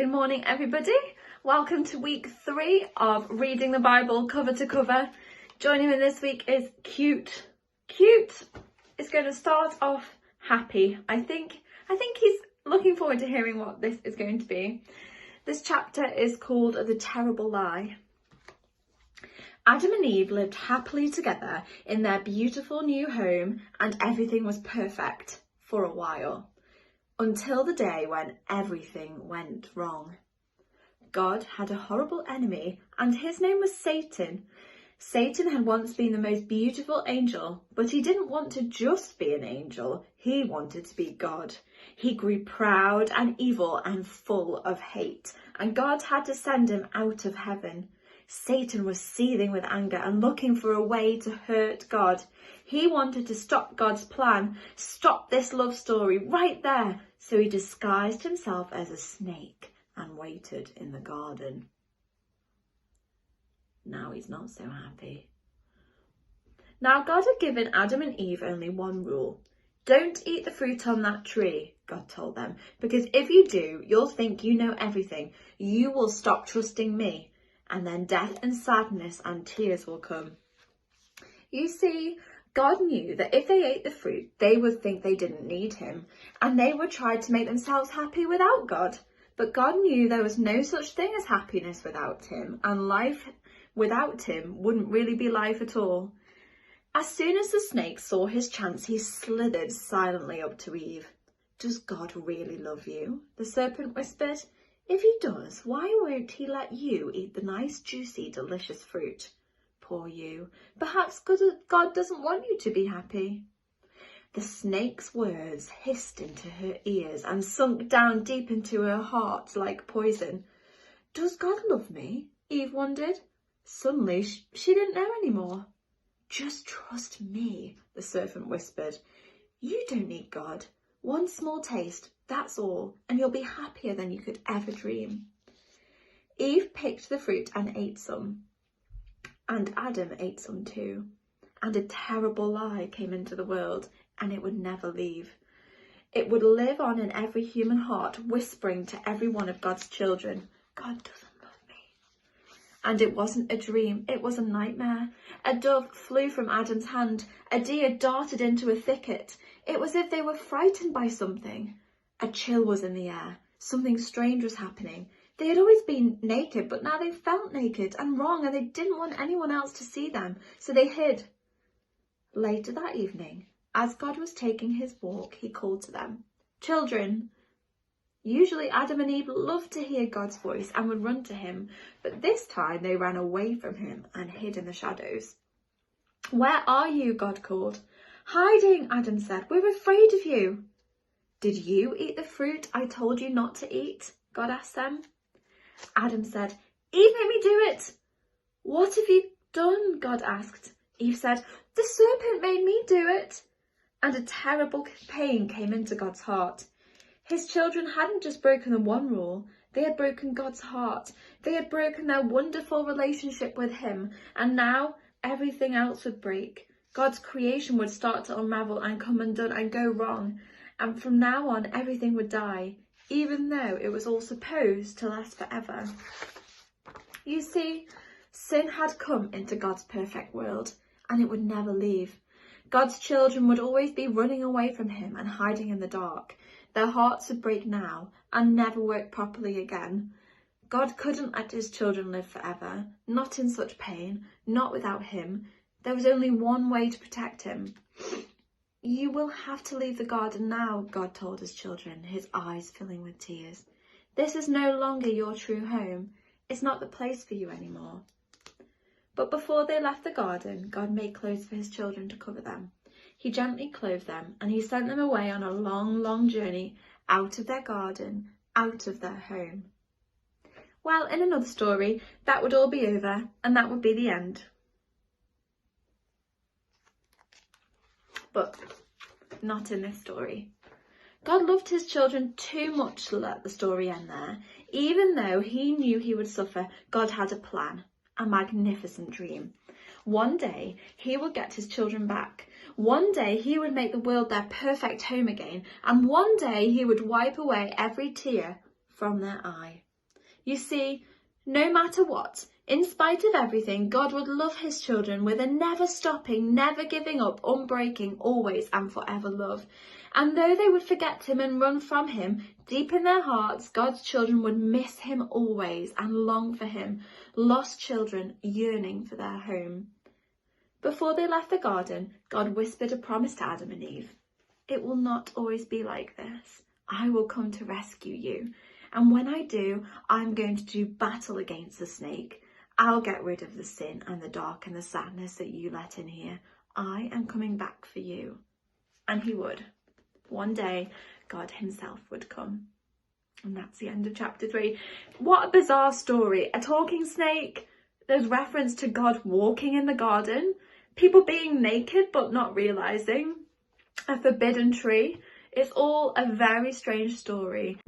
Good morning, everybody. Welcome to week 3 of reading the Bible cover to cover. Joining me this week is Cute. Cute is going to start off happy. I think he's looking forward to hearing what this is going to be. This chapter is called The Terrible Lie. Adam and Eve lived happily together in their beautiful new home, and everything was perfect for a while. Until the day when everything went wrong. God had a horrible enemy, and his name was Satan. Satan had once been the most beautiful angel, but he didn't want to just be an angel. He wanted to be God. He grew proud and evil and full of hate, and God had to send him out of heaven. Satan was seething with anger and looking for a way to hurt God. He wanted to stop God's plan, stop this love story right there. So he disguised himself as a snake and waited in the garden. Now he's not so happy. Now God had given Adam and Eve only one rule. Don't eat the fruit on that tree, God told them, because if you do, you'll think you know everything. You will stop trusting me, and then death and sadness and tears will come. You see, God knew that if they ate the fruit, they would think they didn't need him, and they would try to make themselves happy without God. But God knew there was no such thing as happiness without him, and life without him wouldn't really be life at all. As soon as the snake saw his chance, he slithered silently up to Eve. "Does God really love you?" the serpent whispered. "If he does, why won't he let you eat the nice, juicy, delicious fruit? Poor you. Perhaps God doesn't want you to be happy." The snake's words hissed into her ears and sunk down deep into her heart like poison. "Does God love me?" Eve wondered. Suddenly, she didn't know anymore. "Just trust me," the serpent whispered. "You don't need God. One small taste, that's all, and you'll be happier than you could ever dream." Eve picked the fruit and ate some. And Adam ate some too. And a terrible lie came into the world, and it would never leave. It would live on in every human heart, whispering to every one of God's children, "God doesn't love me." And it wasn't a dream, it was a nightmare. A dove flew from Adam's hand. A deer darted into a thicket. It was as if they were frightened by something. A chill was in the air. Something strange was happening. They had always been naked, but now they felt naked and wrong, and they didn't want anyone else to see them, so they hid. Later that evening, as God was taking his walk, he called to them, "Children." Usually Adam and Eve loved to hear God's voice and would run to him, but this time they ran away from him and hid in the shadows. "Where are you?" God called. "Hiding," Adam said. "We're afraid of you." "Did you eat the fruit I told you not to eat?" God asked them. Adam said, "Eve made me do it." "What have you done?" God asked. Eve said, "The serpent made me do it." And a terrible pain came into God's heart. His children hadn't just broken the one rule, they had broken God's heart. They had broken their wonderful relationship with him, and now everything else would break. God's creation would start to unravel and come undone and go wrong, and from now on everything would die, even though it was all supposed to last forever. You see, sin had come into God's perfect world, and it would never leave. God's children would always be running away from him and hiding in the dark. Their hearts would break now and never work properly again. God couldn't let his children live forever, not in such pain, not without him. There was only one way to protect him. "You will have to leave the garden now," God told his children, his eyes filling with tears. "This is no longer your true home. It's not the place for you anymore." But before they left the garden, God made clothes for his children to cover them. He gently clothed them, and he sent them away on a long, long journey out of their garden, out of their home. Well, in another story, that would all be over, and that would be the end. But not in this story. God loved his children too much to let the story end there. Even though he knew he would suffer, God had a plan, a magnificent dream. One day he would get his children back. One day he would make the world their perfect home again. And one day he would wipe away every tear from their eye. You see, no matter what, in spite of everything, God would love his children with a never stopping, never giving up, unbreaking, always and forever love. And though they would forget him and run from him, deep in their hearts, God's children would miss him always and long for him, lost children yearning for their home. Before they left the garden, God whispered a promise to Adam and Eve. It will not always be like this. I will come to rescue you. And when I do, I'm going to do battle against the snake. I'll get rid of the sin and the dark and the sadness that you let in here. I am coming back for you. And he would. One day, God himself would come. And that's the end of chapter 3. What a bizarre story. A talking snake. There's reference to God walking in the garden. People being naked but not realising. A forbidden tree. It's all a very strange story.